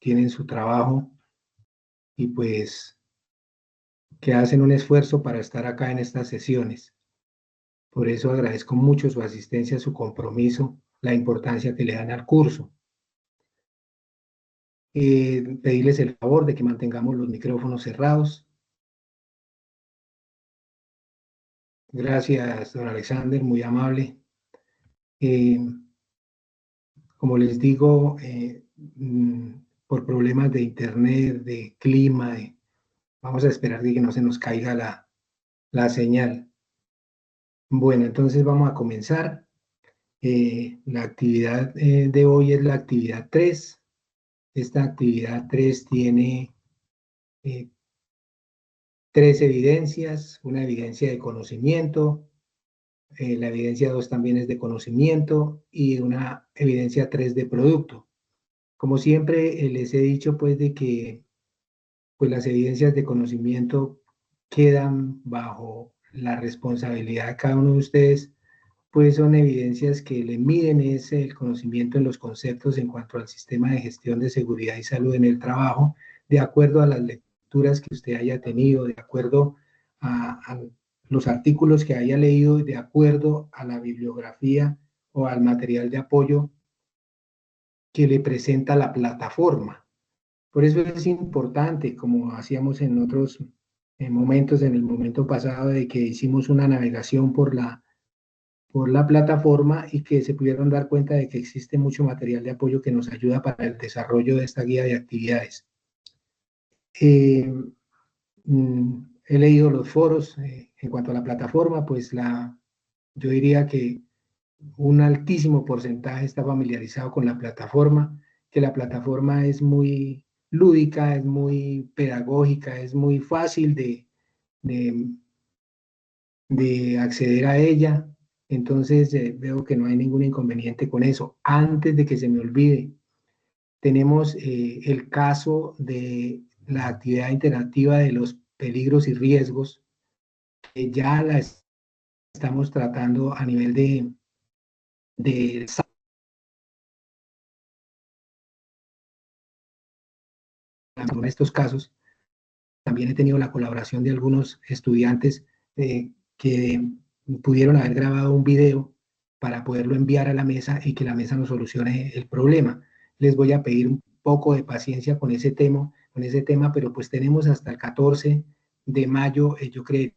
tienen su trabajo y pues que hacen un esfuerzo para estar acá en estas sesiones. Por eso agradezco mucho su asistencia, su compromiso, la importancia que le dan al curso. Pedirles el favor de que mantengamos los micrófonos cerrados. Gracias, don Alexander, muy amable. Eh, como les digo, por problemas de internet, de clima, vamos a esperar de que no se nos caiga la señal. Bueno, entonces vamos a comenzar. La actividad de hoy es la actividad 3. Esta actividad 3 tiene eh, 3 evidencias, una evidencia de conocimiento, la evidencia 2 también es de conocimiento y una evidencia 3 de producto. Como siempre les he dicho pues de que pues las evidencias de conocimiento quedan bajo la responsabilidad de cada uno de ustedes, pues son evidencias que le miden ese el conocimiento en los conceptos en cuanto al sistema de gestión de seguridad y salud en el trabajo, de acuerdo a las lecturas que usted haya tenido, de acuerdo a los artículos que haya leído, de acuerdo a la bibliografía o al material de apoyo que le presenta la plataforma. Por eso es importante, como hacíamos en otros momentos, en el momento pasado, de que hicimos una navegación por la plataforma y que se pudieron dar cuenta de que existe mucho material de apoyo que nos ayuda para el desarrollo de esta guía de actividades. Eh, He leído los foros en cuanto a la plataforma, pues yo diría que un altísimo porcentaje está familiarizado con la plataforma, que la plataforma es muy lúdica, es muy pedagógica, es muy fácil de, de acceder a ella. Entonces veo que no hay ningún inconveniente con eso. Antes de que se me olvide, tenemos el caso de la actividad interactiva de los peligros y riesgos, que ya la estamos tratando a nivel de estos casos. También he tenido la colaboración de algunos estudiantes que pudieron haber grabado un video para poderlo enviar a la mesa y que la mesa nos solucione el problema. Les voy a pedir un poco de paciencia con ese tema, pero pues tenemos hasta el 14 de mayo, yo creo.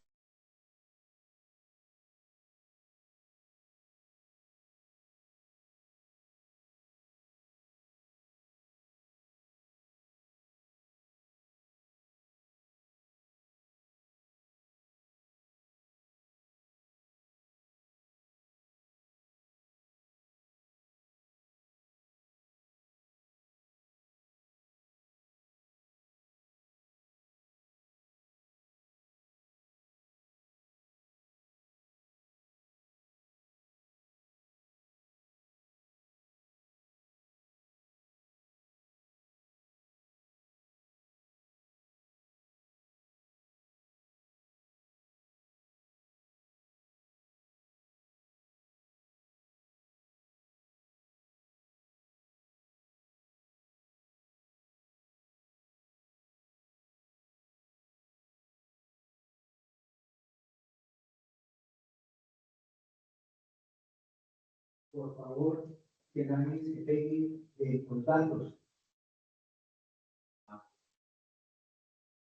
Por favor, que nadie se pegue con datos.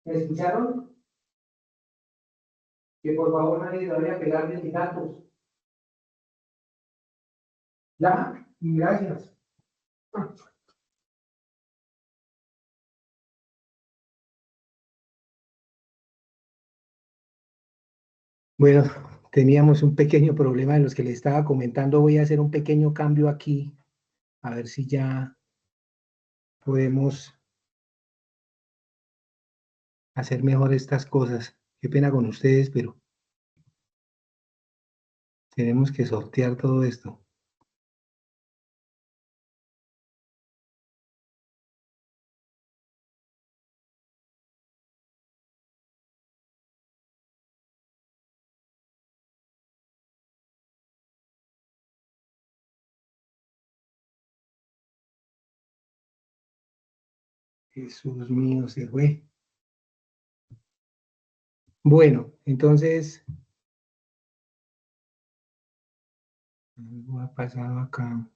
¿Me escucharon? Que por favor nadie se vaya a pegar de mis datos. ¿Ya? Gracias. Bueno, teníamos un pequeño problema de los que les estaba comentando. Voy a hacer un pequeño cambio aquí, a ver si ya podemos hacer mejor estas cosas. Qué pena con ustedes, pero tenemos que sortear todo esto. Jesús mío, se fue. Bueno, entonces, algo ha pasado acá.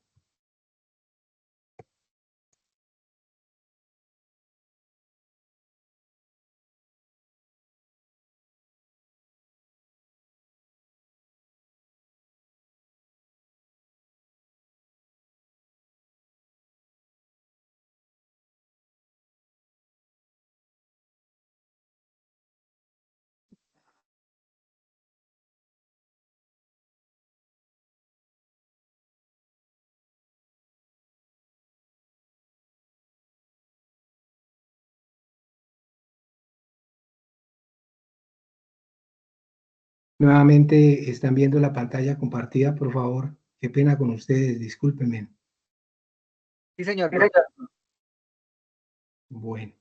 Nuevamente están viendo la pantalla compartida, por favor. Qué pena con ustedes, discúlpenme. Sí, señor. Bueno.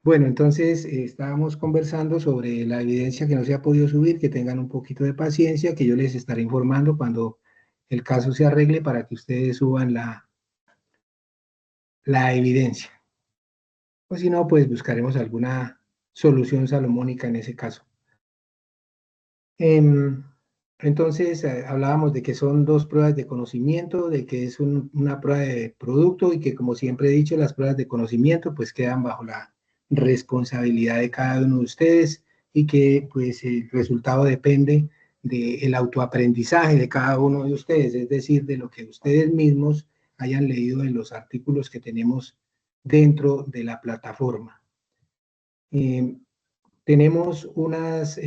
Bueno, entonces estábamos conversando sobre la evidencia que no se ha podido subir, que tengan un poquito de paciencia, que yo les estaré informando cuando el caso se arregle para que ustedes suban la evidencia. O si no, pues buscaremos alguna solución salomónica en ese caso. Em, entonces, hablábamos de que son dos pruebas de conocimiento, de que es una prueba de producto y que, como siempre he dicho, las pruebas de conocimiento pues quedan bajo la responsabilidad de cada uno de ustedes y que pues el resultado depende del autoaprendizaje de cada uno de ustedes, es decir, de lo que ustedes mismos hayan leído en los artículos que tenemos dentro de la plataforma. Tenemos unas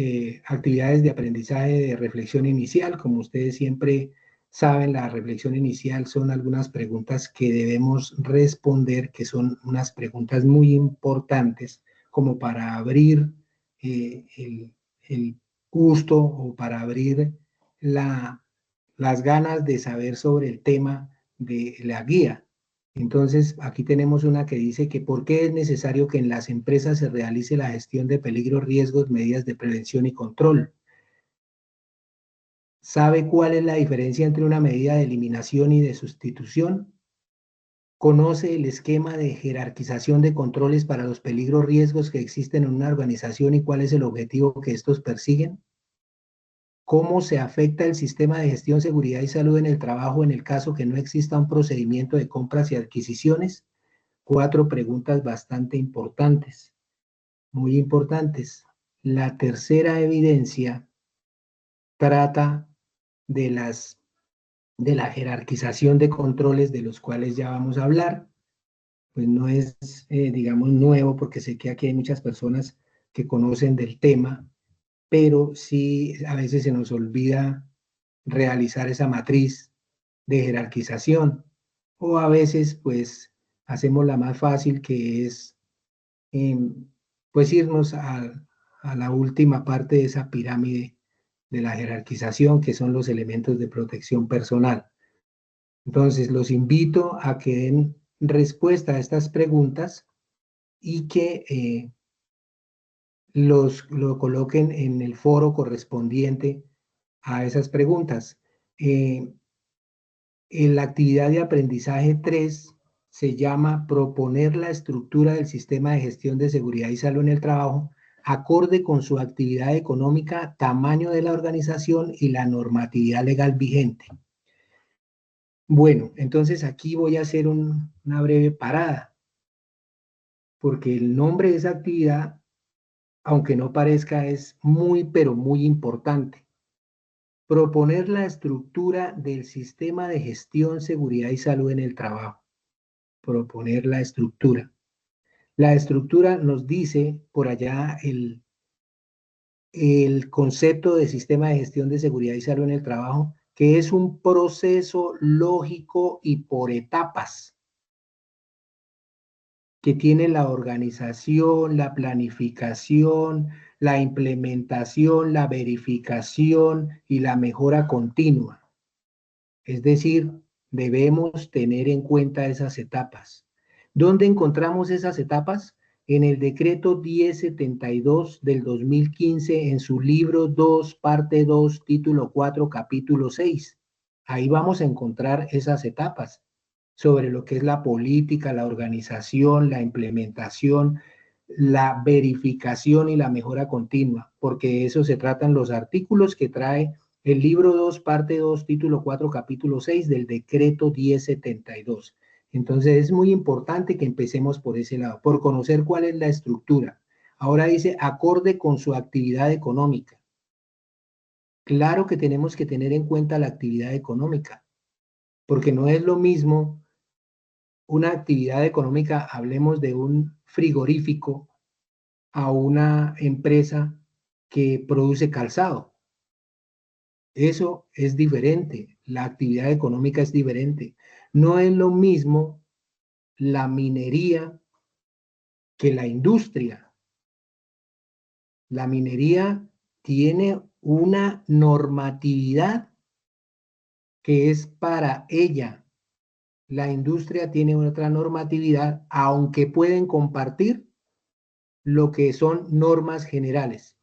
actividades de aprendizaje de reflexión inicial. Como ustedes siempre saben, la reflexión inicial son algunas preguntas que debemos responder, que son unas preguntas muy importantes como para abrir el gusto o para abrir las ganas de saber sobre el tema de la guía. Entonces, aquí tenemos una que dice que por qué es necesario que en las empresas se realice la gestión de peligros, riesgos, medidas de prevención y control. ¿Sabe cuál es la diferencia entre una medida de eliminación y de sustitución? ¿Conoce el esquema de jerarquización de controles para los peligros, riesgos que existen en una organización y cuál es el objetivo que estos persiguen? ¿Cómo se afecta el sistema de gestión, seguridad y salud en el trabajo en el caso que no exista un procedimiento de compras y adquisiciones? 4 preguntas bastante importantes, muy importantes. La tercera evidencia trata de de la jerarquización de controles de los cuales ya vamos a hablar. Pues no es, digamos, nuevo porque sé que aquí hay muchas personas que conocen del tema, pero sí a veces se nos olvida realizar esa matriz de jerarquización o a veces pues hacemos la más fácil que es pues irnos a la última parte de esa pirámide de la jerarquización, que son los elementos de protección personal. Entonces, los invito a que den respuesta a estas preguntas y que lo coloquen en el foro correspondiente a esas preguntas. En la actividad de aprendizaje 3 se llama proponer la estructura del sistema de gestión de seguridad y salud en el trabajo acorde con su actividad económica, tamaño de la organización y la normatividad legal vigente. Bueno, entonces aquí voy a hacer una breve parada, porque el nombre de esa actividad, aunque no parezca, es muy, pero muy importante. Proponer la estructura del sistema de gestión, seguridad y salud en el trabajo. Proponer la estructura. La estructura nos dice por allá el concepto de sistema de gestión de seguridad y salud en el trabajo, que es un proceso lógico y por etapas, que tiene la organización, la planificación, la implementación, la verificación y la mejora continua. Es decir, debemos tener en cuenta esas etapas. ¿Dónde encontramos esas etapas? en el decreto 1072 del 2015, en su libro 2, parte 2, título 4, capítulo 6. Ahí vamos a encontrar esas etapas sobre lo que es la política, la organización, la implementación, la verificación y la mejora continua, porque de eso se tratan los artículos que trae el libro 2, parte 2, título 4, capítulo 6 del decreto 1072. Entonces es muy importante que empecemos por ese lado, por conocer cuál es la estructura. Ahora dice, acorde con su actividad económica. Claro que tenemos que tener en cuenta la actividad económica, porque no es lo mismo una actividad económica, hablemos de un frigorífico, a una empresa que produce calzado. Eso es diferente, la actividad económica es diferente. No es lo mismo la minería que la industria. La minería tiene una normatividad que es para ella. La industria tiene otra normatividad, aunque pueden compartir lo que son normas generales.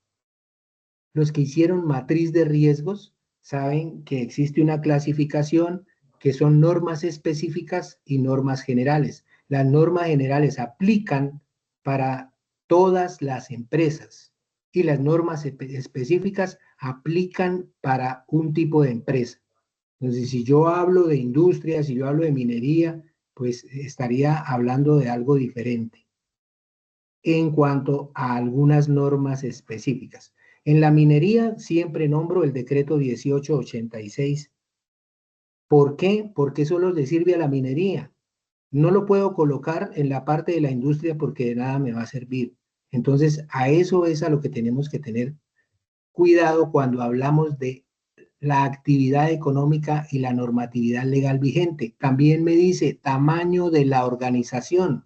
Los que hicieron matriz de riesgos saben que existe una clasificación que son normas específicas y normas generales. Las normas generales aplican para todas las empresas y las normas específicas aplican para un tipo de empresa. Entonces, si yo hablo de industria, si yo hablo de minería, pues estaría hablando de algo diferente en cuanto a algunas normas específicas. En la minería siempre nombro el decreto 1886. ¿Por qué? Porque solo le sirve a la minería. No lo puedo colocar en la parte de la industria porque de nada me va a servir. Entonces, a eso es a lo que tenemos que tener cuidado cuando hablamos de la actividad económica y la normatividad legal vigente. También me dice tamaño de la organización.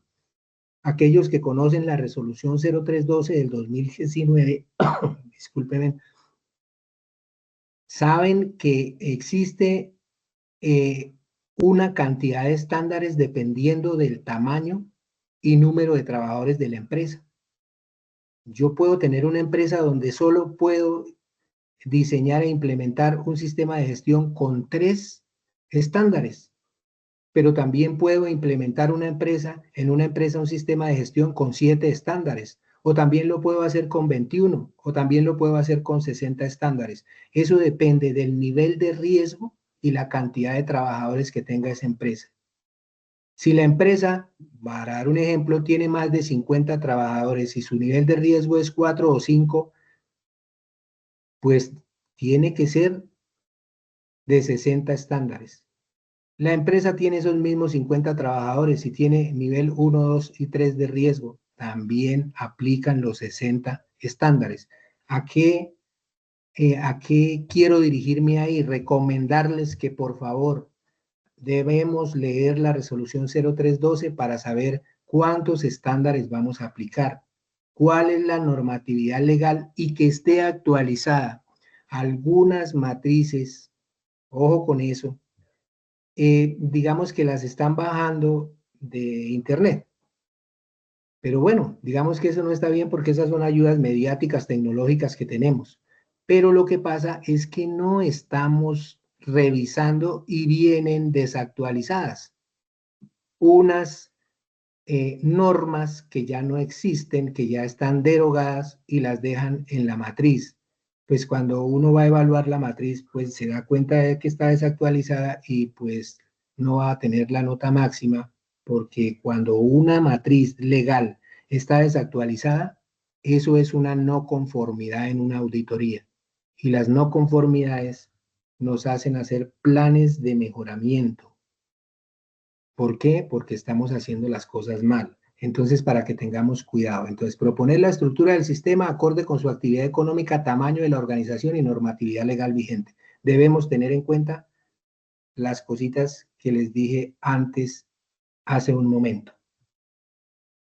Aquellos que conocen la resolución 0312 del 2019, discúlpenme, saben que existe una cantidad de estándares dependiendo del tamaño y número de trabajadores de la empresa. Yo puedo tener una empresa donde solo puedo diseñar e implementar un sistema de gestión con 3 estándares, pero también puedo implementar en una empresa un sistema de gestión con 7 estándares, o también lo puedo hacer con 21, o también lo puedo hacer con 60 estándares. Eso depende del nivel de riesgo y la cantidad de trabajadores que tenga esa empresa. Si la empresa, para dar un ejemplo, tiene más de 50 trabajadores y su nivel de riesgo es 4 o 5, pues tiene que ser de 60 estándares. La empresa tiene esos mismos 50 trabajadores y tiene nivel 1, 2 y 3 de riesgo. También aplican los 60 estándares. ¿A qué quiero dirigirme ahí? Recomendarles que por favor debemos leer la resolución 0312 para saber cuántos estándares vamos a aplicar, cuál es la normatividad legal y que esté actualizada. Algunas matrices, ojo con eso, digamos que las están bajando de internet. Pero bueno, digamos que eso no está bien porque esas son ayudas mediáticas tecnológicas que tenemos. Pero lo que pasa es que no estamos revisando y vienen desactualizadas. Unas normas que ya no existen, que ya están derogadas y las dejan en la matriz. Pues cuando uno va a evaluar la matriz, pues se da cuenta de que está desactualizada y pues no va a tener la nota máxima, porque cuando una matriz legal está desactualizada, eso es una no conformidad en una auditoría. Y las no conformidades nos hacen hacer planes de mejoramiento. ¿Por qué? Porque estamos haciendo las cosas mal. Entonces, para que tengamos cuidado. Entonces, proponer la estructura del sistema acorde con su actividad económica, tamaño de la organización y normatividad legal vigente. Debemos tener en cuenta las cositas que les dije antes, hace un momento.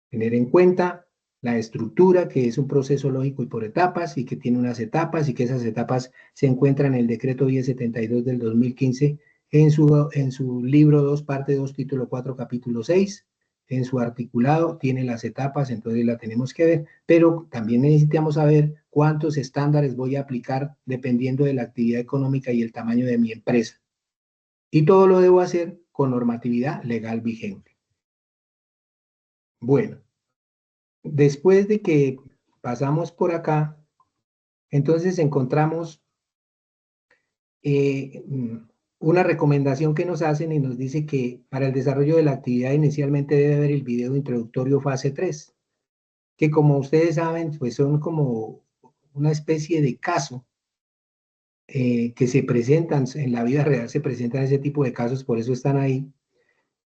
Tener en cuenta la estructura, que es un proceso lógico y por etapas, y que tiene unas etapas, y que esas etapas se encuentran en el decreto 1072 del 2015, en su libro 2, parte 2, título 4, capítulo 6. en su articulado tiene las etapas, entonces la tenemos que ver, pero también necesitamos saber cuántos estándares voy a aplicar dependiendo de la actividad económica y el tamaño de mi empresa. Y todo lo debo hacer con normatividad legal vigente. Bueno, después de que pasamos por acá, entonces encontramos eh, una recomendación que nos hacen y nos dice que para el desarrollo de la actividad inicialmente debe haber el video introductorio fase 3, que como ustedes saben, pues son como una especie de caso que se presentan en la vida real, se presentan ese tipo de casos, por eso están ahí,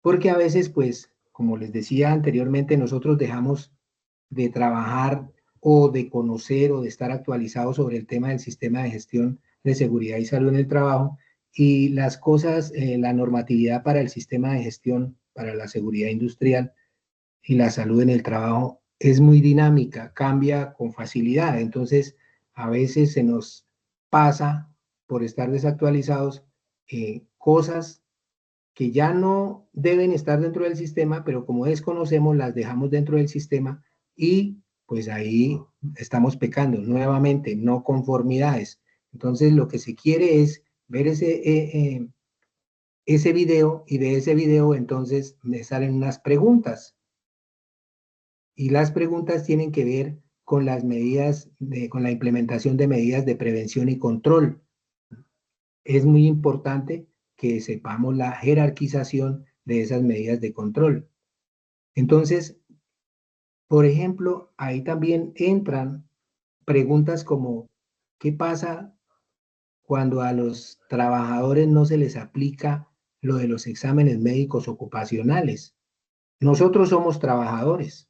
porque a veces, pues, como les decía anteriormente, nosotros dejamos de trabajar o de conocer o de estar actualizados sobre el tema del sistema de gestión de seguridad y salud en el trabajo y las cosas, la normatividad para el sistema de gestión para la seguridad industrial y la salud en el trabajo es muy dinámica, cambia con facilidad. Entonces, a veces se nos pasa por estar desactualizados cosas que ya no deben estar dentro del sistema, pero como desconocemos, las dejamos dentro del sistema y pues ahí estamos pecando nuevamente, no conformidades. Entonces, lo que se quiere es ver ese video y de ese video entonces me salen unas preguntas y las preguntas tienen que ver con las medidas, con la implementación de medidas de prevención y control. Es muy importante que sepamos la jerarquización de esas medidas de control. Entonces, por ejemplo, ahí también entran preguntas como, ¿qué pasa cuando a los trabajadores no se les aplica lo de los exámenes médicos ocupacionales? Nosotros somos trabajadores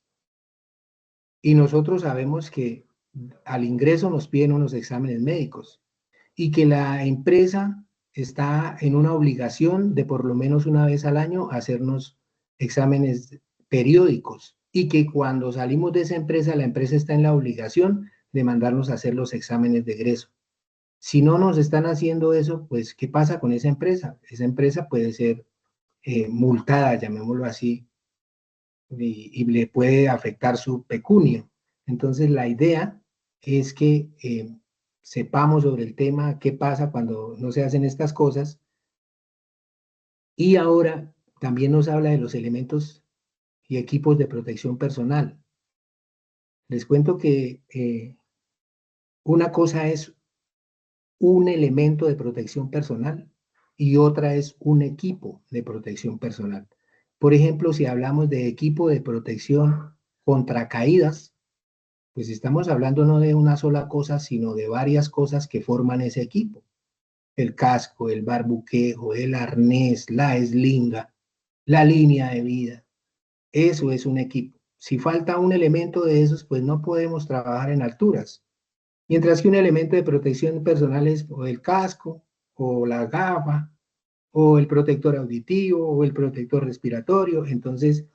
y nosotros sabemos que al ingreso nos piden unos exámenes médicos y que la empresa está en una obligación de por lo menos una vez al año hacernos exámenes periódicos y que cuando salimos de esa empresa, la empresa está en la obligación de mandarnos a hacer los exámenes de egreso. Si no nos están haciendo eso, pues, ¿qué pasa con esa empresa? Esa empresa puede ser multada, llamémoslo así, y le puede afectar su pecunio. Entonces, la idea es que sepamos sobre el tema, qué pasa cuando no se hacen estas cosas. Y ahora también nos habla de los elementos y equipos de protección personal. Les cuento que una cosa es un elemento de protección personal y otra es un equipo de protección personal. Por ejemplo, si hablamos de equipo de protección contra caídas, pues estamos hablando no de una sola cosa, sino de varias cosas que forman ese equipo. El casco, el barbuquejo, el arnés, la eslinga, la línea de vida. Eso es un equipo. Si falta un elemento de esos, pues no podemos trabajar en alturas. Mientras que un elemento de protección personal es o el casco, o la gafa, o el protector auditivo, o el protector respiratorio. Entonces,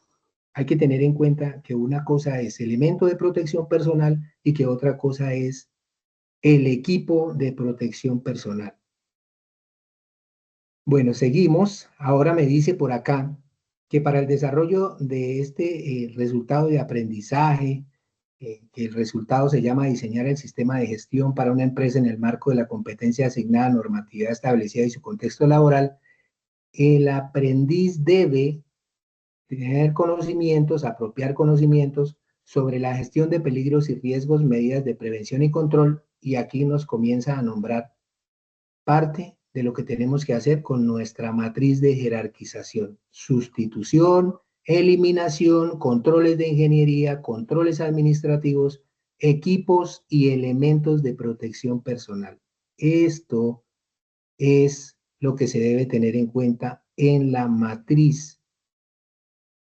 hay que tener en cuenta que una cosa es elemento de protección personal y que otra cosa es el equipo de protección personal. Bueno, seguimos. Ahora me dice por acá que para el desarrollo de este resultado de aprendizaje, que el resultado se llama diseñar el sistema de gestión para una empresa en el marco de la competencia asignada, normatividad establecida y su contexto laboral, el aprendiz debe tener conocimientos, apropiar conocimientos sobre la gestión de peligros y riesgos, medidas de prevención y control, y aquí nos comienza a nombrar parte de lo que tenemos que hacer con nuestra matriz de jerarquización, sustitución, eliminación, controles de ingeniería, controles administrativos, equipos y elementos de protección personal. Esto es lo que se debe tener en cuenta en la matriz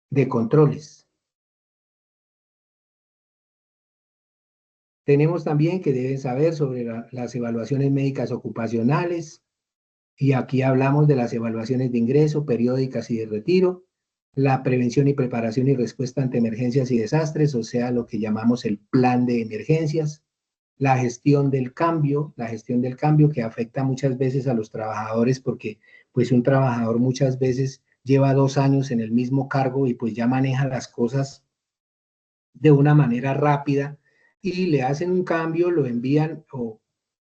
de controles. Tenemos también que deben saber sobre las evaluaciones médicas ocupacionales, y aquí hablamos de las evaluaciones de ingreso, periódicas y de retiro, la prevención y preparación y respuesta ante emergencias y desastres, o sea, lo que llamamos el plan de emergencias, la gestión del cambio que afecta muchas veces a los trabajadores porque pues un trabajador muchas veces lleva 2 años en el mismo cargo y pues ya maneja las cosas de una manera rápida y le hacen un cambio, lo envían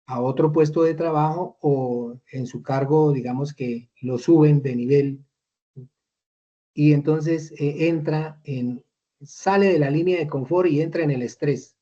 a otro puesto de trabajo o en su cargo, digamos que lo suben de nivel y entonces sale de la línea de confort y entra en el estrés.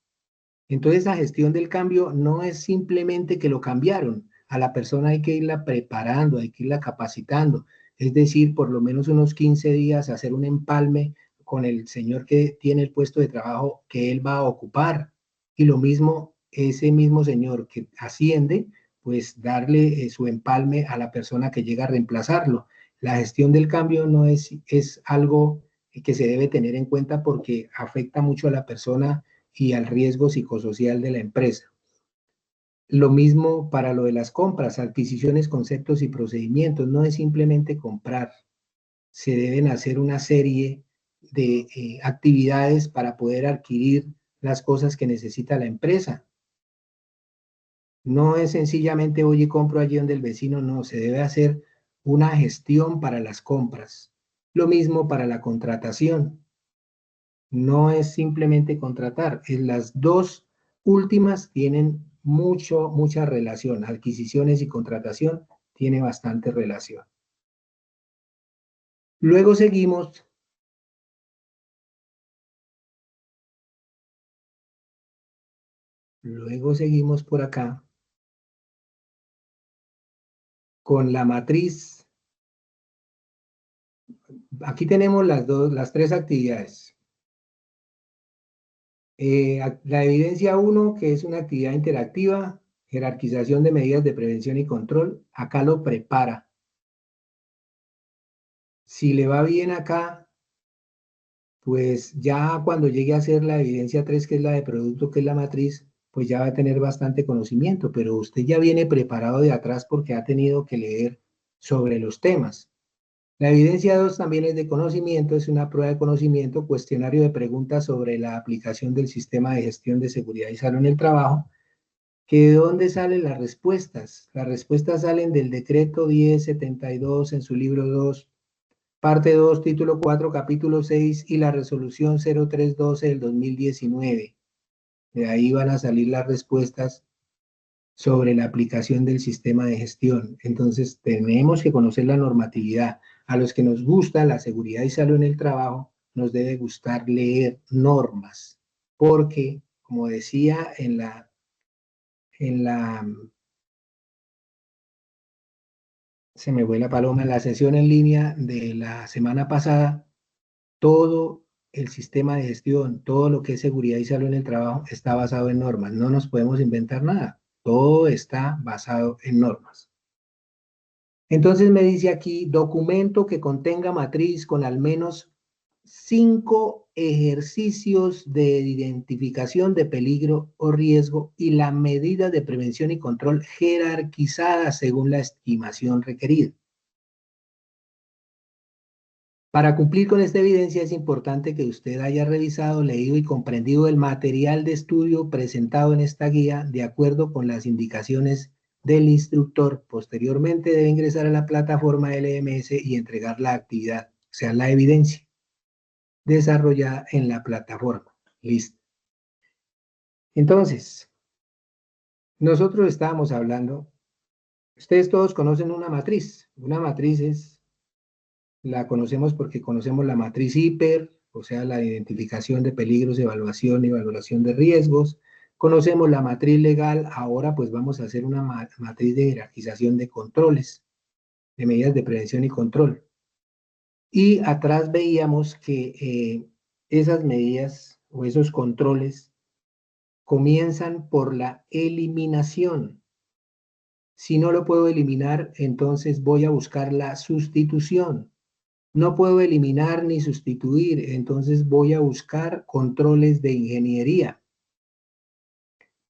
Entonces, la gestión del cambio no es simplemente que lo cambiaron. A la persona hay que irla preparando, hay que irla capacitando. Es decir, por lo menos unos 15 días hacer un empalme con el señor que tiene el puesto de trabajo que él va a ocupar. Y lo mismo, ese mismo señor que asciende, pues darle su empalme a la persona que llega a reemplazarlo. La gestión del cambio no es algo que se debe tener en cuenta porque afecta mucho a la persona y al riesgo psicosocial de la empresa. Lo mismo para lo de las compras, adquisiciones, conceptos y procedimientos. No es simplemente comprar, se deben hacer una serie de actividades para poder adquirir las cosas que necesita la empresa. No es sencillamente voy y compro allí donde el vecino, no, se debe hacer una gestión para las compras. Lo mismo para la contratación. No es simplemente contratar, las dos últimas tienen mucha relación, adquisiciones y contratación tiene bastante relación. Luego seguimos por acá con la matriz. Aquí tenemos las tres actividades. La evidencia 1, que es una actividad interactiva, jerarquización de medidas de prevención y control, acá lo prepara. Si le va bien acá, pues ya cuando llegue a hacer la evidencia 3, que es la de producto, que es la matriz, pues ya va a tener bastante conocimiento, pero usted ya viene preparado de atrás porque ha tenido que leer sobre los temas. La evidencia 2 también es de conocimiento, es una prueba de conocimiento, cuestionario de preguntas sobre la aplicación del sistema de gestión de seguridad y salud en el trabajo, que de dónde salen las respuestas. Las respuestas salen del decreto 1072 en su libro 2, parte 2, título 4, capítulo 6 y la resolución 0312 del 2019. De ahí van a salir las respuestas sobre la aplicación del sistema de gestión. Entonces, tenemos que conocer la normatividad. A los que nos gusta la seguridad y salud en el trabajo, nos debe gustar leer normas, porque, como decía se me fue la paloma, en la sesión en línea de la semana pasada, todo el sistema de gestión, todo lo que es seguridad y salud en el trabajo está basado en normas. No nos podemos inventar nada. Todo está basado en normas. Entonces me dice aquí, documento que contenga matriz con al menos 5 ejercicios de identificación de peligro o riesgo y la medida de prevención y control jerarquizada según la estimación requerida. Para cumplir con esta evidencia es importante que usted haya revisado, leído y comprendido el material de estudio presentado en esta guía de acuerdo con las indicaciones del instructor. Posteriormente debe ingresar a la plataforma LMS y entregar la actividad, o sea, la evidencia desarrollada en la plataforma. Listo. Entonces, nosotros estábamos hablando, ustedes todos conocen una matriz. Una matriz la conocemos porque conocemos la matriz hiper, o sea, la identificación de peligros, evaluación y valoración de riesgos. Conocemos la matriz legal, ahora pues vamos a hacer una matriz de jerarquización de controles, de medidas de prevención y control. Y atrás veíamos que esas medidas o esos controles comienzan por la eliminación. Si no lo puedo eliminar, entonces voy a buscar la sustitución. No puedo eliminar ni sustituir, entonces voy a buscar controles de ingeniería.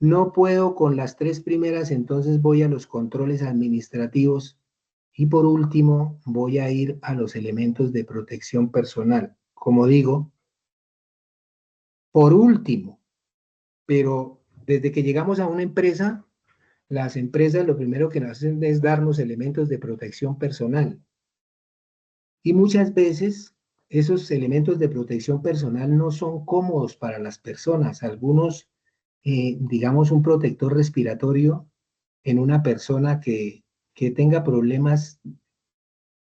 No puedo con las tres primeras, entonces voy a los controles administrativos. Y por último, voy a ir a los elementos de protección personal. Como digo, por último, pero desde que llegamos a una empresa, las empresas lo primero que nos hacen es darnos elementos de protección personal. Y muchas veces esos elementos de protección personal no son cómodos para las personas. Algunos, digamos, un protector respiratorio en una persona que tenga problemas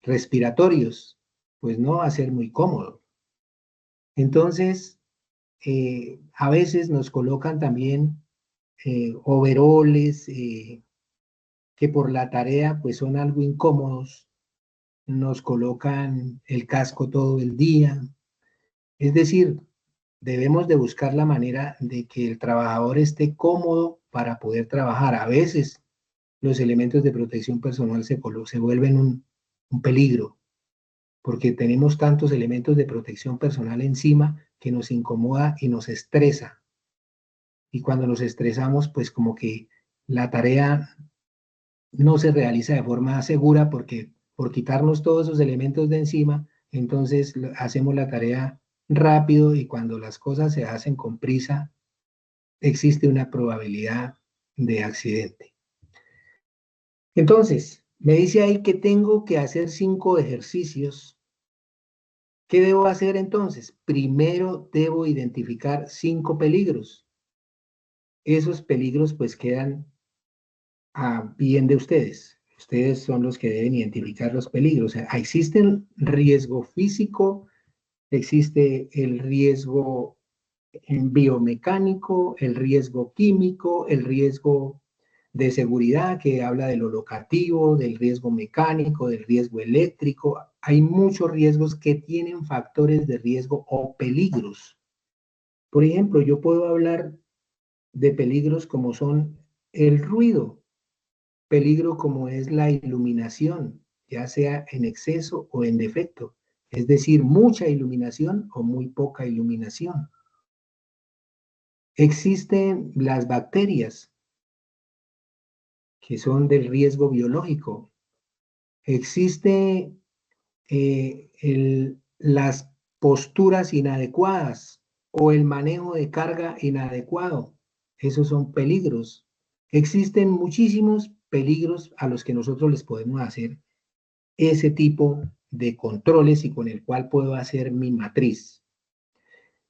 respiratorios, pues no va a ser muy cómodo. Entonces, a veces nos colocan también overoles que por la tarea pues son algo incómodos, nos colocan el casco todo el día. Es decir, debemos de buscar la manera de que el trabajador esté cómodo para poder trabajar. A veces los elementos de protección personal se vuelven un peligro, porque tenemos tantos elementos de protección personal encima que nos incomoda y nos estresa. Y cuando nos estresamos, pues como que la tarea no se realiza de forma segura porque por quitarnos todos esos elementos de encima, entonces hacemos la tarea rápido y cuando las cosas se hacen con prisa, existe una probabilidad de accidente. Entonces, me dice ahí que tengo que hacer 5 ejercicios. ¿Qué debo hacer entonces? Primero debo identificar 5 peligros. Esos peligros pues quedan a bien de ustedes. Ustedes son los que deben identificar los peligros. O sea, existe el riesgo físico, existe el riesgo biomecánico, el riesgo químico, el riesgo de seguridad que habla de lo locativo, del riesgo mecánico, del riesgo eléctrico. Hay muchos riesgos que tienen factores de riesgo o peligros. Por ejemplo, yo puedo hablar de peligros como son el ruido, peligro como es la iluminación, ya sea en exceso o en defecto, es decir, mucha iluminación o muy poca iluminación. Existen las bacterias, que son del riesgo biológico. Existe las posturas inadecuadas o el manejo de carga inadecuado. Esos son peligros. Existen muchísimos peligros a los que nosotros les podemos hacer ese tipo de controles y con el cual puedo hacer mi matriz.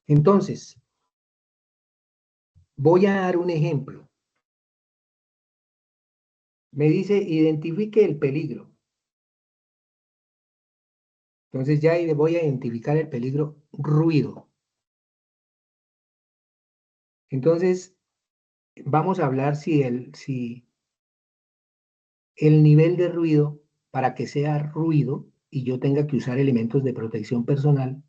Entonces, voy a dar un ejemplo. Me dice, identifique el peligro. Entonces ya voy a identificar el peligro ruido. Entonces, vamos a hablar si el nivel de ruido, para que sea ruido y yo tenga que usar elementos de protección personal,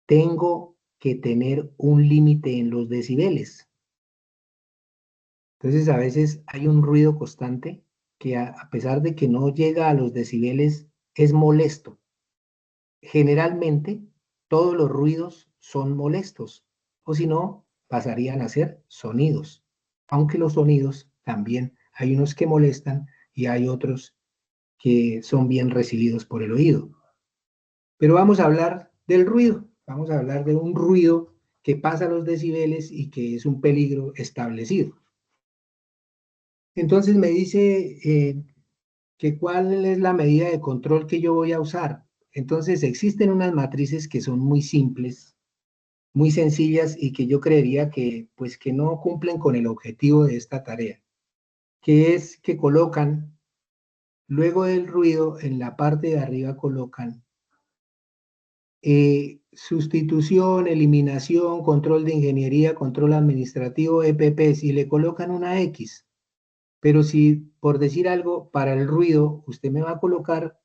tengo que tener un límite en los decibeles. Entonces, a veces hay un ruido constante que a pesar de que no llega a los decibeles, es molesto. Generalmente, todos los ruidos son molestos, o si no, pasarían a ser sonidos. Aunque los sonidos también hay unos que molestan y hay otros que son bien recibidos por el oído. Pero vamos a hablar del ruido, vamos a hablar de un ruido que pasa los decibeles y que es un peligro establecido. Entonces me dice que cuál es la medida de control que yo voy a usar. Entonces existen unas matrices que son muy simples, muy sencillas y que yo creería que pues que no cumplen con el objetivo de esta tarea, que es que colocan luego del ruido en la parte de arriba colocan sustitución, eliminación, control de ingeniería, control administrativo, EPP, si le colocan una X. Pero si, por decir algo, para el ruido, usted me va a colocar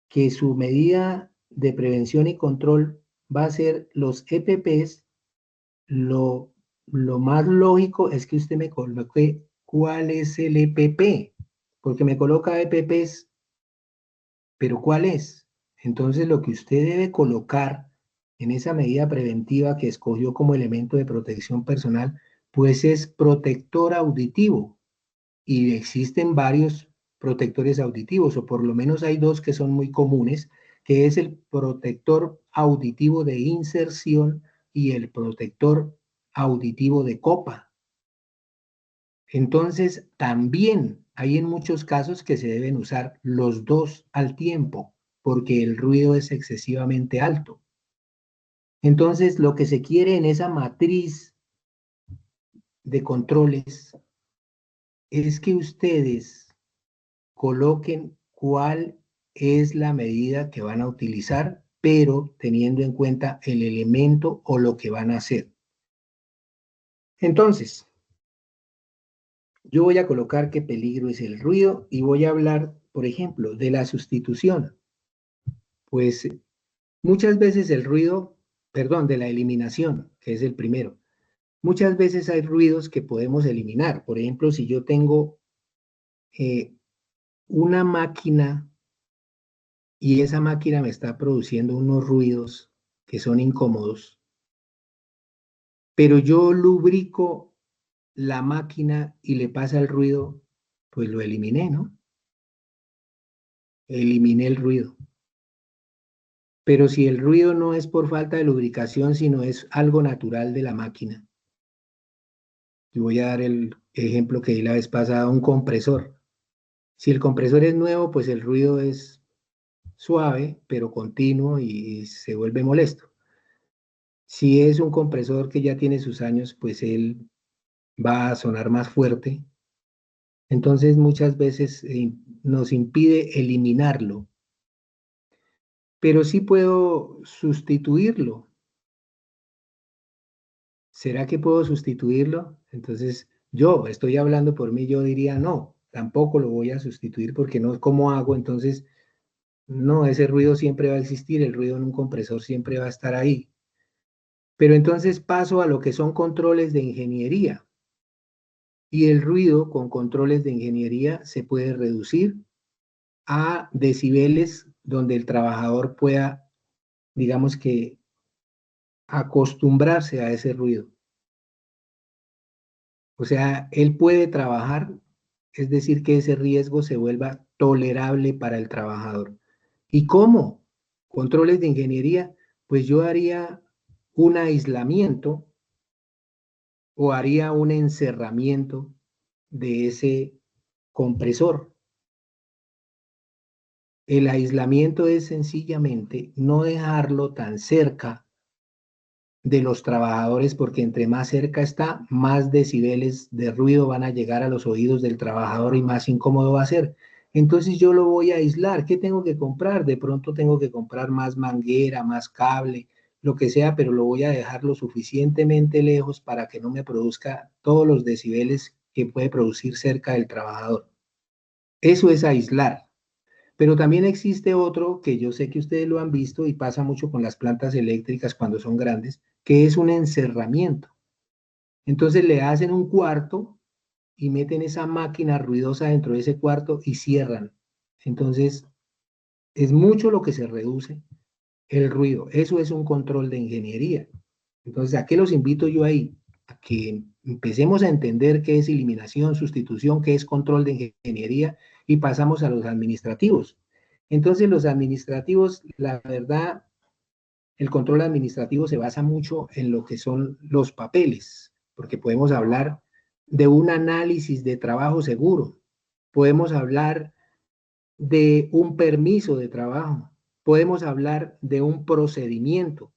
que su medida de prevención y control va a ser los EPPs, lo más lógico es que usted me coloque cuál es el EPP, porque me coloca EPPs, pero ¿cuál es? Entonces lo que usted debe colocar en esa medida preventiva que escogió como elemento de protección personal, pues es protector auditivo. Y existen varios protectores auditivos, o por lo menos hay dos que son muy comunes, que es el protector auditivo de inserción y el protector auditivo de copa. Entonces, también hay en muchos casos que se deben usar los dos al tiempo. porque el ruido es excesivamente alto. Entonces, lo que se quiere en esa matriz de controles es que ustedes coloquen cuál es la medida que van a utilizar, pero teniendo en cuenta el elemento o lo que van a hacer. Entonces, yo voy a colocar qué peligro es el ruido y voy a hablar, por ejemplo, de la sustitución. Pues muchas veces el ruido, perdón, de la eliminación, que es el primero. Muchas veces hay ruidos que podemos eliminar. Por ejemplo, si yo tengo una máquina y esa máquina me está produciendo unos ruidos que son incómodos, pero yo lubrico la máquina y le pasa el ruido, pues lo eliminé, ¿no? Eliminé el ruido. Pero si el ruido no es por falta de lubricación, sino es algo natural de la máquina. Y voy a dar el ejemplo que di la vez pasada, un compresor. Si el compresor es nuevo, pues el ruido es suave, pero continuo y se vuelve molesto. Si es un compresor que ya tiene sus años, pues él va a sonar más fuerte. Entonces muchas veces nos impide eliminarlo, pero sí puedo sustituirlo. ¿Será que puedo sustituirlo? Entonces yo estoy hablando por mí, yo diría no, tampoco lo voy a sustituir porque no, ¿cómo hago? Entonces, no, ese ruido siempre va a existir, el ruido en un compresor siempre va a estar ahí. Pero entonces paso a lo que son controles de ingeniería. Y el ruido con controles de ingeniería se puede reducir a decibeles donde el trabajador pueda, digamos que, acostumbrarse a ese ruido. O sea, él puede trabajar, es decir, que ese riesgo se vuelva tolerable para el trabajador. ¿Y cómo? Controles de ingeniería, pues yo haría un aislamiento o haría un encerramiento de ese compresor. El aislamiento es sencillamente no dejarlo tan cerca de los trabajadores, porque entre más cerca está, más decibeles de ruido van a llegar a los oídos del trabajador y más incómodo va a ser. Entonces yo lo voy a aislar. ¿Qué tengo que comprar? De pronto tengo que comprar más manguera, más cable, lo que sea, pero lo voy a dejar lo suficientemente lejos para que no me produzca todos los decibeles que puede producir cerca del trabajador. Eso es aislar. Pero también existe otro que yo sé que ustedes lo han visto y pasa mucho con las plantas eléctricas cuando son grandes, que es un encerramiento. Entonces le hacen un cuarto y meten esa máquina ruidosa dentro de ese cuarto y cierran. Entonces es mucho lo que se reduce el ruido. Eso es un control de ingeniería. Entonces, ¿a qué los invito yo ahí? A que empecemos a entender qué es eliminación, sustitución, qué es control de ingeniería y pasamos a los administrativos. Entonces, los administrativos, la verdad, el control administrativo se basa mucho en lo que son los papeles, porque podemos hablar de un análisis de trabajo seguro, podemos hablar de un permiso de trabajo, podemos hablar de un procedimiento,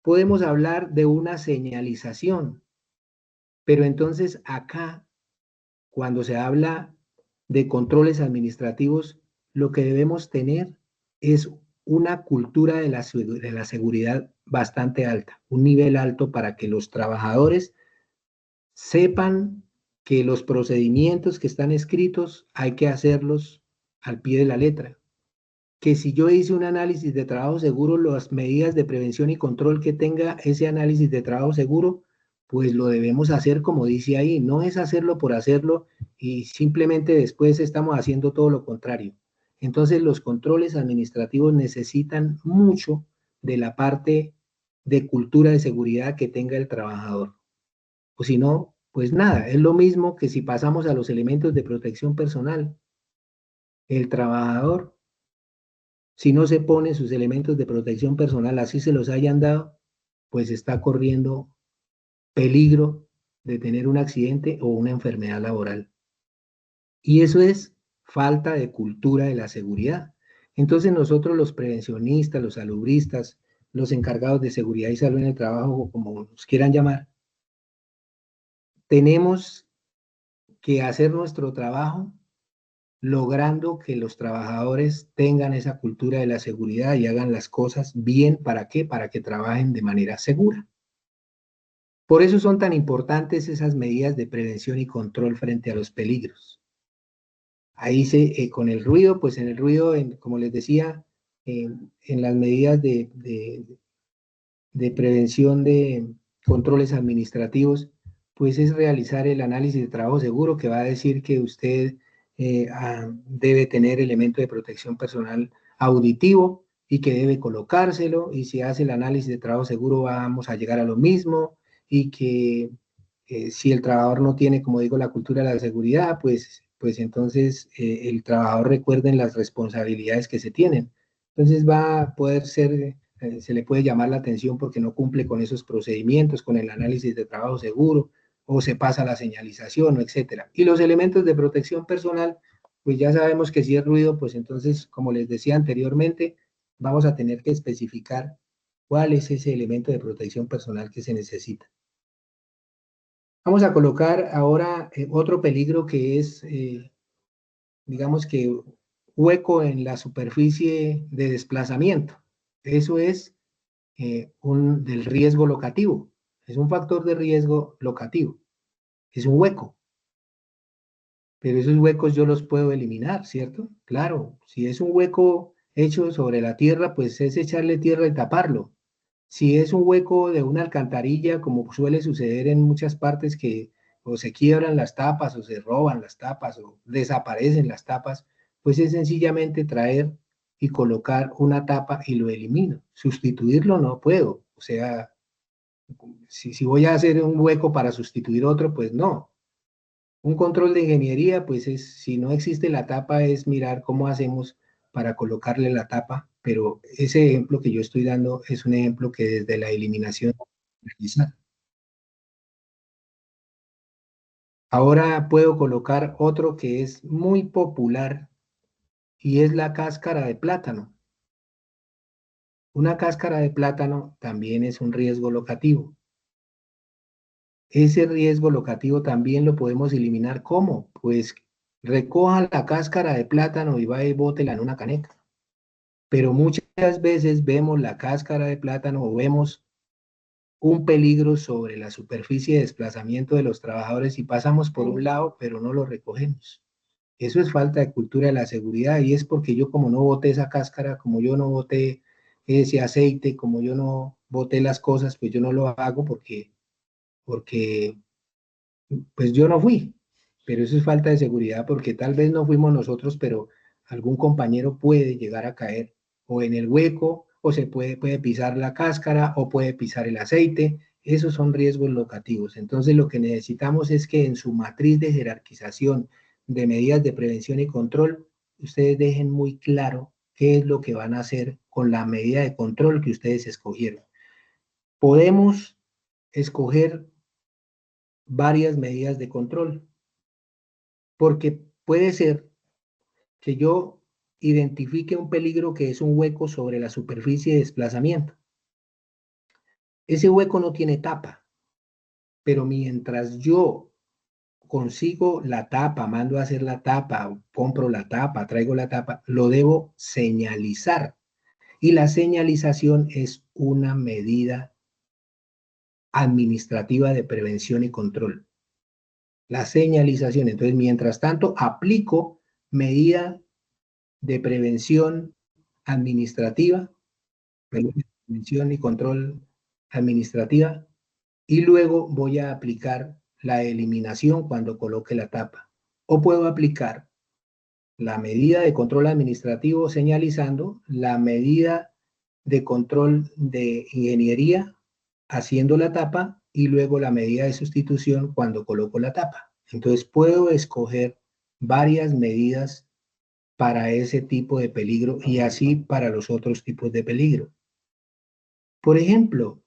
podemos hablar de una señalización, pero entonces acá, cuando se habla de controles administrativos, lo que debemos tener es una cultura de la seguridad bastante alta, un nivel alto para que los trabajadores sepan que los procedimientos que están escritos hay que hacerlos al pie de la letra. Que si yo hice un análisis de trabajo seguro, las medidas de prevención y control que tenga ese análisis de trabajo seguro, pues lo debemos hacer como dice ahí, no es hacerlo por hacerlo y simplemente después estamos haciendo todo lo contrario. Entonces los controles administrativos necesitan mucho de la parte de cultura de seguridad que tenga el trabajador. O si no, pues nada, es lo mismo que si pasamos a los elementos de protección personal. El trabajador, si no se pone sus elementos de protección personal, así se los hayan dado, pues está corriendo peligro de tener un accidente o una enfermedad laboral. Y eso es falta de cultura de la seguridad. Entonces nosotros los prevencionistas, los salubristas, los encargados de seguridad y salud en el trabajo, o como nos quieran llamar, tenemos que hacer nuestro trabajo logrando que los trabajadores tengan esa cultura de la seguridad y hagan las cosas bien. ¿Para qué? Para que trabajen de manera segura. Por eso son tan importantes esas medidas de prevención y control frente a los peligros. Ahí con el ruido, pues en el ruido, como les decía, en las medidas de prevención de controles administrativos, pues es realizar el análisis de trabajo seguro, que va a decir que usted debe tener elemento de protección personal auditivo y que debe colocárselo, y si hace el análisis de trabajo seguro vamos a llegar a lo mismo, y que si el trabajador no tiene, como digo, la cultura de la seguridad, pues entonces el trabajador recuerden las responsabilidades que se tienen. Entonces va a poder ser, se le puede llamar la atención porque no cumple con esos procedimientos, con el análisis de trabajo seguro, o se pasa la señalización, etcétera. Y los elementos de protección personal, pues ya sabemos que si es ruido, pues entonces, como les decía anteriormente, vamos a tener que especificar cuál es ese elemento de protección personal que se necesita. Vamos a colocar ahora otro peligro que es, digamos que, hueco en la superficie de desplazamiento. Eso es del riesgo locativo. Es un factor de riesgo locativo. Es un hueco. Pero esos huecos yo los puedo eliminar, ¿cierto? Claro, si es un hueco hecho sobre la tierra, pues es echarle tierra y taparlo. Si es un hueco de una alcantarilla, como suele suceder en muchas partes que o se quiebran las tapas o se roban las tapas o desaparecen las tapas, pues es sencillamente traer y colocar una tapa y lo elimino. Sustituirlo no puedo. O sea, si voy a hacer un hueco para sustituir otro, pues no. Un control de ingeniería, pues es, si no existe la tapa, es mirar cómo hacemos para colocarle la tapa, pero ese ejemplo que yo estoy dando es un ejemplo que desde la eliminación realizar. Ahora puedo colocar otro que es muy popular y es la cáscara de plátano. Una cáscara de plátano también es un riesgo locativo. Ese riesgo locativo también lo podemos eliminar. ¿Cómo? Pues recoja la cáscara de plátano y va y bótela en una caneca. Pero muchas veces vemos la cáscara de plátano o vemos un peligro sobre la superficie de desplazamiento de los trabajadores y pasamos por un lado, pero no lo recogemos. Eso es falta de cultura de la seguridad y es porque yo como no boté esa cáscara, como yo no boté ese aceite, como yo no boté las cosas, pues yo no lo hago porque pues yo no fui, pero eso es falta de seguridad porque tal vez no fuimos nosotros, pero algún compañero puede llegar a caer o en el hueco, o puede pisar la cáscara, o puede pisar el aceite. Esos son riesgos locativos. Entonces lo que necesitamos es que en su matriz de jerarquización de medidas de prevención y control, ustedes dejen muy claro qué es lo que van a hacer con la medida de control que ustedes escogieron. Podemos escoger varias medidas de control, porque puede ser que yo identifique un peligro que es un hueco sobre la superficie de desplazamiento. Ese hueco no tiene tapa, pero mientras yo consigo la tapa, mando a hacer la tapa, compro la tapa, traigo la tapa, lo debo señalizar. Y la señalización es una medida administrativa de prevención y control. La señalización. Entonces, mientras tanto, aplico medida de prevención administrativa, prevención y control administrativa, y luego voy a aplicar la eliminación cuando coloque la tapa. O puedo aplicar la medida de control administrativo señalizando, la medida de control de ingeniería haciendo la tapa y luego la medida de sustitución cuando coloco la tapa. Entonces puedo escoger varias medidas para ese tipo de peligro y así para los otros tipos de peligro. Por ejemplo,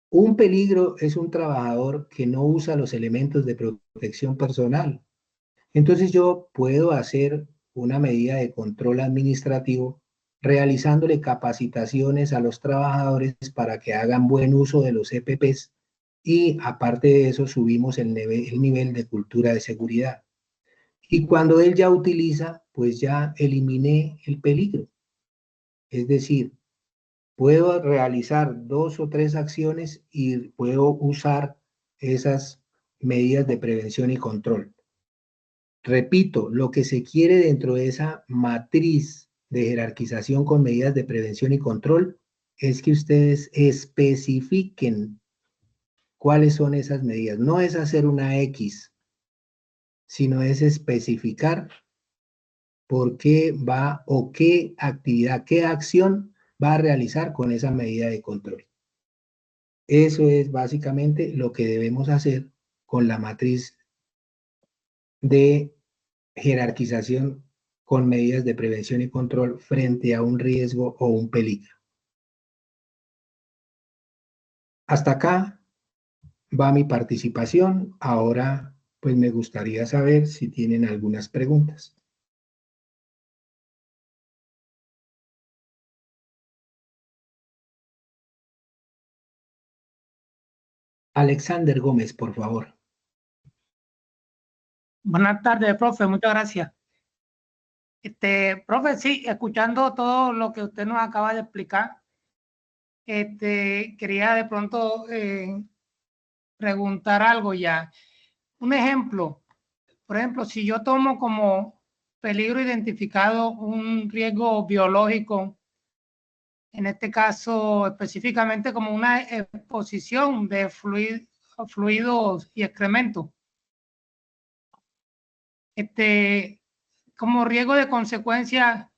un peligro es un trabajador que no usa los elementos de protección personal. Entonces yo puedo hacer una medida de control administrativo, realizándole capacitaciones a los trabajadores para que hagan buen uso de los EPPs y aparte de eso subimos el nivel de cultura de seguridad. Y cuando él ya utiliza, pues ya eliminé el peligro. Es decir, puedo realizar 2 o 3 acciones y puedo usar esas medidas de prevención y control. Repito, lo que se quiere dentro de esa matriz de jerarquización con medidas de prevención y control es que ustedes especifiquen cuáles son esas medidas. No es hacer una X, sino es especificar por qué va o qué actividad, qué acción va a realizar con esa medida de control. Eso es básicamente lo que debemos hacer con la matriz de jerarquización con medidas de prevención y control frente a un riesgo o un peligro. Hasta acá va mi participación. Ahora, pues me gustaría saber si tienen algunas preguntas. Alexander Gómez, por favor. Buenas tardes, profe, muchas gracias. Profe, sí, escuchando todo lo que usted nos acaba de explicar, quería de pronto preguntar algo ya. Un ejemplo, por ejemplo, si yo tomo como peligro identificado un riesgo biológico, en este caso específicamente como una exposición de fluidos y excrementos, como riesgo de consecuencia,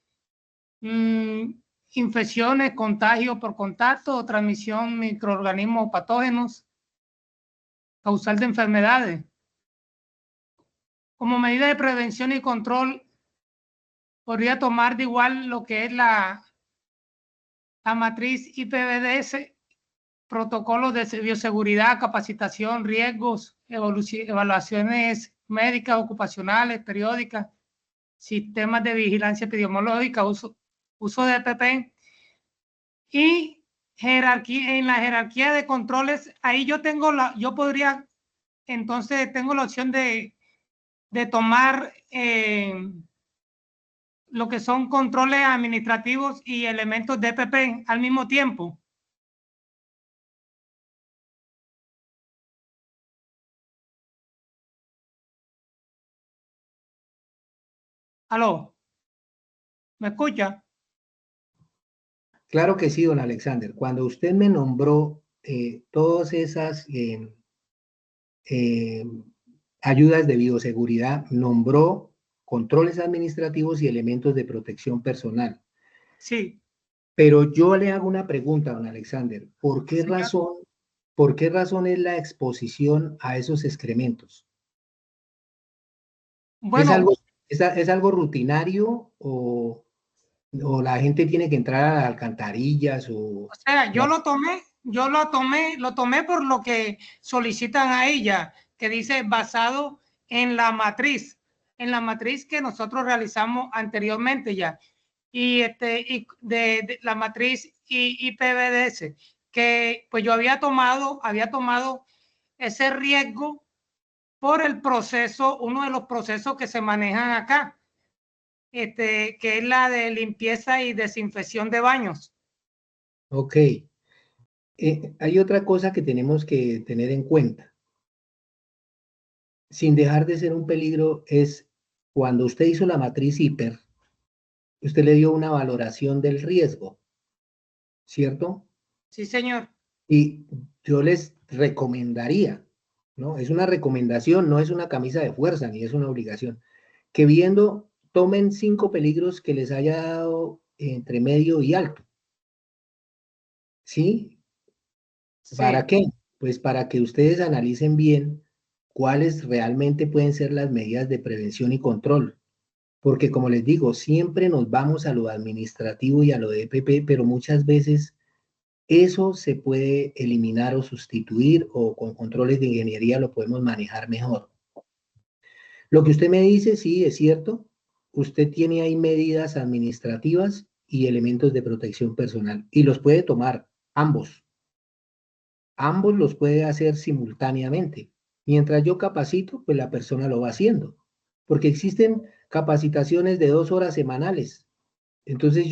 infecciones, contagio por contacto o transmisión microorganismos patógenos, causal de enfermedades. Como medida de prevención y control, podría tomar de igual lo que es la matriz IPBDS, protocolos de bioseguridad, capacitación, riesgos, evaluaciones médicas, ocupacionales, periódicas, sistemas de vigilancia epidemiológica, uso de EPP y jerarquía. En la jerarquía de controles, ahí yo podría, entonces tengo la opción de tomar lo que son controles administrativos y elementos de EPP al mismo tiempo. ¿Aló? ¿Me escucha? Claro que sí, don Alexander. Cuando usted me nombró todas esas ayudas de bioseguridad, nombró controles administrativos y elementos de protección personal. Sí. Pero yo le hago una pregunta, don Alexander. ¿Por qué Sí, razón es la exposición a esos excrementos? bueno, ¿Es algo rutinario o la gente tiene que entrar a las alcantarillas? o sea, yo lo tomé por lo que solicitan a ella, que dice basado en la matriz que nosotros realizamos anteriormente ya, y de la matriz IPBDS, que pues yo había tomado ese riesgo por el proceso, uno de los procesos que se manejan acá, que es la de limpieza y desinfección de baños. Ok. Hay otra cosa que tenemos que tener en cuenta. Sin dejar de ser un peligro, es cuando usted hizo la matriz hiper, usted le dio una valoración del riesgo, ¿cierto? Sí, señor. Y yo les recomendaría, ¿no? Es una recomendación, no es una camisa de fuerza ni es una obligación, que tomen 5 peligros que les haya dado entre medio y alto. ¿Sí? ¿Para Sí. qué? Pues para que ustedes analicen bien cuáles realmente pueden ser las medidas de prevención y control. Porque como les digo, siempre nos vamos a lo administrativo y a lo de EPP, pero muchas veces eso se puede eliminar o sustituir o con controles de ingeniería lo podemos manejar mejor. Lo que usted me dice, sí, es cierto. usted tiene ahí medidas administrativas y elementos de protección personal, y los puede tomar ambos. Ambos los puede hacer simultáneamente. Mientras yo capacito, pues la persona lo va haciendo, porque existen capacitaciones de 2 horas semanales. Entonces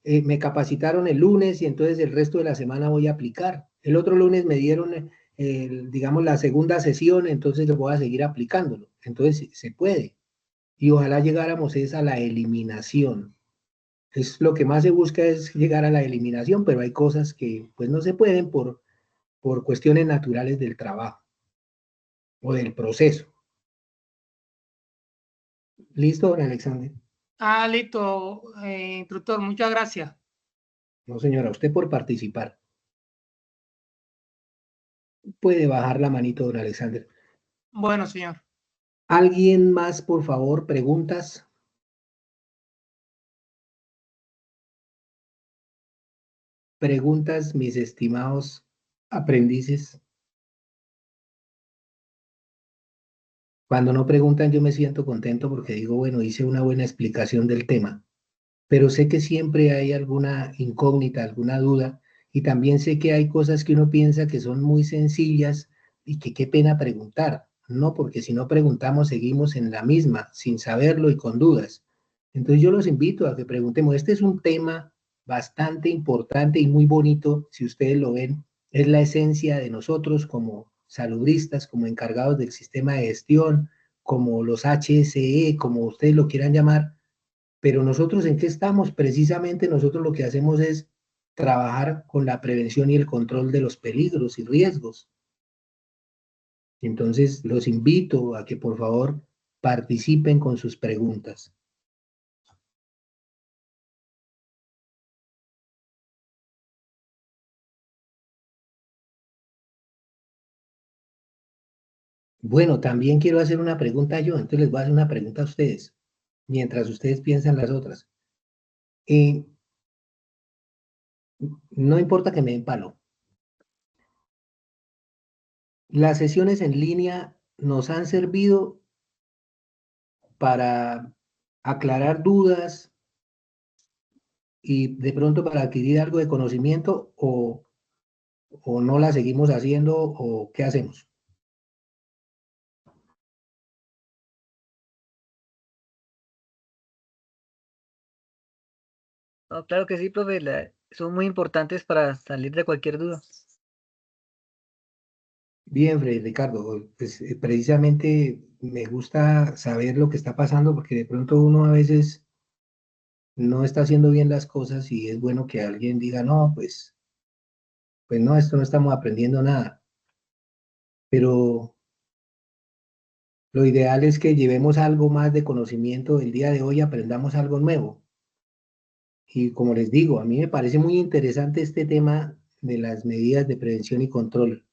me capacitaron el lunes y entonces el resto de la semana voy a aplicar. El otro lunes me dieron, digamos, la segunda sesión, entonces voy a seguir aplicándolo. Entonces se puede. Y ojalá llegáramos a la eliminación. Es lo que más se busca, es llegar a la eliminación, pero hay cosas que pues no se pueden por cuestiones naturales del trabajo o del proceso. ¿Listo, don Alexander? Listo, instructor, muchas gracias. No, señora, usted por participar. Puede bajar la manito, don Alexander. Bueno, señor. ¿Alguien más, por favor, preguntas? Preguntas, mis estimados aprendices. Cuando no preguntan, yo me siento contento porque digo, bueno, hice una buena explicación del tema, pero sé que siempre hay alguna incógnita, alguna duda, y también sé que hay cosas que uno piensa que son muy sencillas y que qué pena preguntar, ¿no? Porque si no preguntamos, seguimos en la misma, sin saberlo y con dudas. Entonces yo los invito a que preguntemos. Este es un tema bastante importante y muy bonito, si ustedes lo ven, es la esencia de nosotros como saludistas, como encargados del sistema de gestión, como los HSE, como ustedes lo quieran llamar, pero nosotros ¿en qué estamos? Precisamente nosotros lo que hacemos es trabajar con la prevención y el control de los peligros y riesgos. Entonces los invito a que por favor participen con sus preguntas. Bueno, también quiero hacer una pregunta yo, entonces les voy a hacer una pregunta a ustedes, mientras ustedes piensan las otras. No importa que me den palo. Las sesiones en línea nos han servido para aclarar dudas y de pronto para adquirir algo de conocimiento o no las seguimos haciendo o qué hacemos. No, claro que sí, profe, son muy importantes para salir de cualquier duda. Bien, Freddy Ricardo, pues precisamente me gusta saber lo que está pasando porque de pronto uno a veces no está haciendo bien las cosas y es bueno que alguien diga, no, pues no, esto no estamos aprendiendo nada. Pero lo ideal es que llevemos algo más de conocimiento el día de hoy, aprendamos algo nuevo. Y como les digo, a mí me parece muy interesante este tema de las medidas de prevención y control,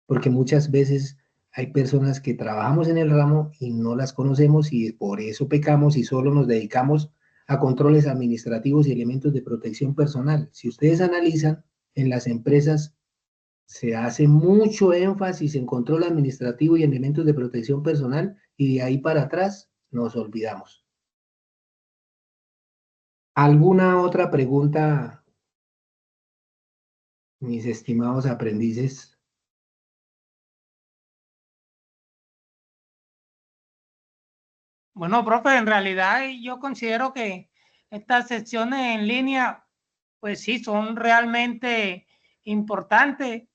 porque muchas veces hay personas que trabajamos en el ramo y no las conocemos y por eso pecamos y solo nos dedicamos a controles administrativos y elementos de protección personal. Si ustedes analizan, en las empresas se hace mucho énfasis en control administrativo y en elementos de protección personal y de ahí para atrás nos olvidamos. ¿Alguna otra pregunta, mis estimados aprendices? Bueno, profe, en realidad yo considero que estas sesiones en línea, pues sí, son realmente importantes.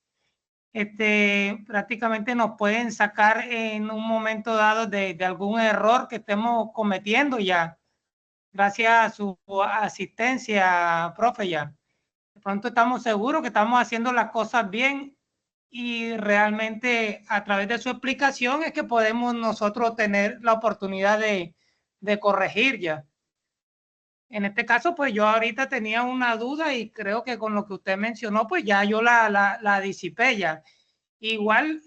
Prácticamente nos pueden sacar en un momento dado de algún error que estemos cometiendo ya, gracias a su asistencia, profe, ya. De pronto estamos seguros que estamos haciendo las cosas bien y realmente a través de su explicación es que podemos nosotros tener la oportunidad de corregir ya. En este caso, pues yo ahorita tenía una duda y creo que con lo que usted mencionó, pues ya yo la disipé ya. Igual,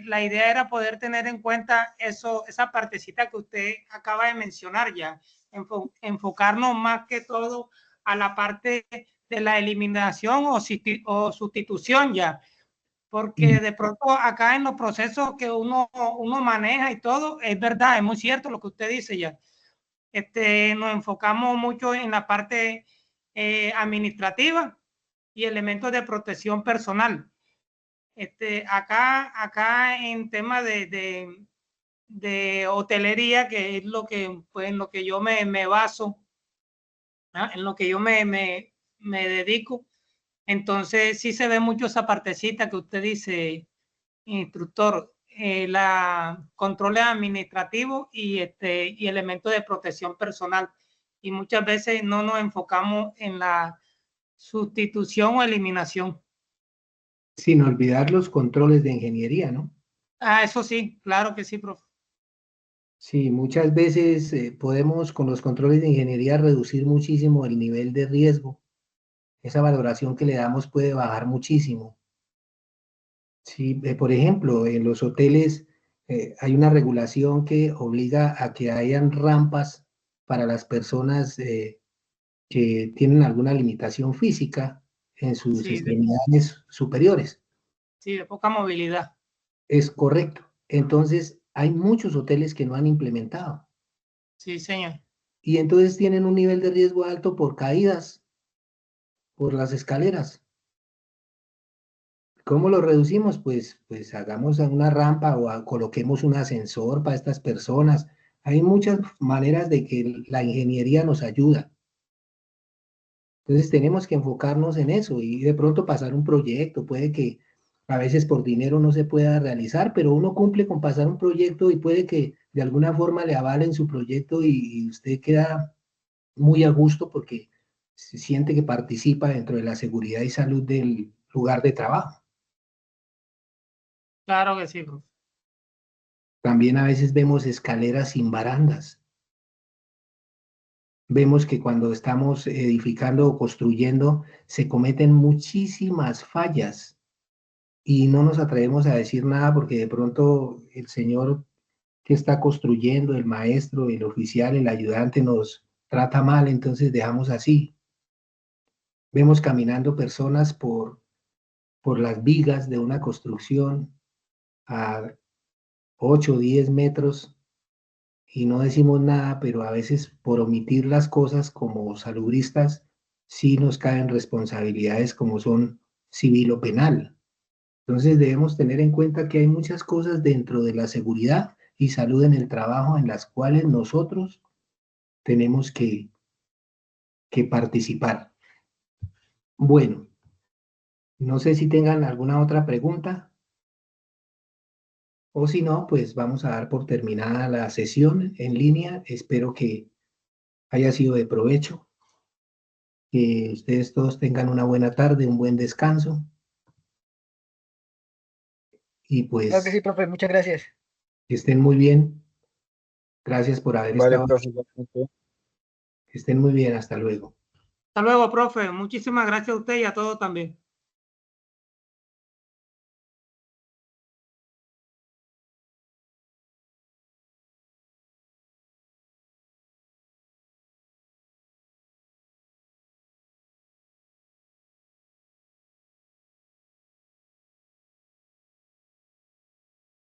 la idea era poder tener en cuenta esa partecita que usted acaba de mencionar ya, enfocarnos más que todo a la parte de la eliminación o sustitución ya, porque de pronto acá en los procesos que uno maneja y todo, es verdad, es muy cierto lo que usted dice ya. nos enfocamos mucho en la parte administrativa y elementos de protección personal. Acá en tema de hotelería, que es lo que, pues, en lo que yo me baso, ¿no? En lo que yo me dedico. Entonces sí se ve mucho esa partecita que usted dice, instructor, la controles administrativos y elementos de protección personal. Y muchas veces no nos enfocamos en la sustitución o eliminación. Sin olvidar los controles de ingeniería, ¿no? Ah, eso sí, claro que sí, profe. Sí, muchas veces podemos con los controles de ingeniería reducir muchísimo el nivel de riesgo. Esa valoración que le damos puede bajar muchísimo. Sí, por ejemplo, en los hoteles hay una regulación que obliga a que hayan rampas para las personas que tienen alguna limitación física en sus Sí, extremidades superiores. sí, de poca movilidad. Es correcto. Entonces, hay muchos hoteles que no han implementado. Sí, señor. Y entonces tienen un nivel de riesgo alto por caídas, por las escaleras. ¿Cómo lo reducimos? Pues hagamos una rampa o coloquemos un ascensor para estas personas. Hay muchas maneras de que la ingeniería nos ayuda. Entonces tenemos que enfocarnos en eso y de pronto pasar un proyecto. Puede que a veces por dinero no se pueda realizar, pero uno cumple con pasar un proyecto y puede que de alguna forma le avalen su proyecto y usted queda muy a gusto porque se siente que participa dentro de la seguridad y salud del lugar de trabajo. Claro que sí, profe. También a veces vemos escaleras sin barandas. Vemos que cuando estamos edificando o construyendo se cometen muchísimas fallas y no nos atrevemos a decir nada porque de pronto el señor que está construyendo, el maestro, el oficial, el ayudante nos trata mal, entonces dejamos así. Vemos caminando personas por las vigas de una construcción a 8 o 10 metros y no decimos nada, pero a veces por omitir las cosas como salubristas, sí nos caen responsabilidades como son civil o penal. Entonces debemos tener en cuenta que hay muchas cosas dentro de la seguridad y salud en el trabajo en las cuales nosotros tenemos que participar. Bueno, no sé si tengan alguna otra pregunta o si no, pues vamos a dar por terminada la sesión en línea. Espero que haya sido de provecho, que ustedes todos tengan una buena tarde, un buen descanso y Claro que pues sí, profe, muchas gracias. que estén muy bien. Gracias por haber Vale, estado. profe, igualmente. Que estén muy bien. Hasta luego. Hasta luego, profe. Muchísimas gracias a usted y a todos también.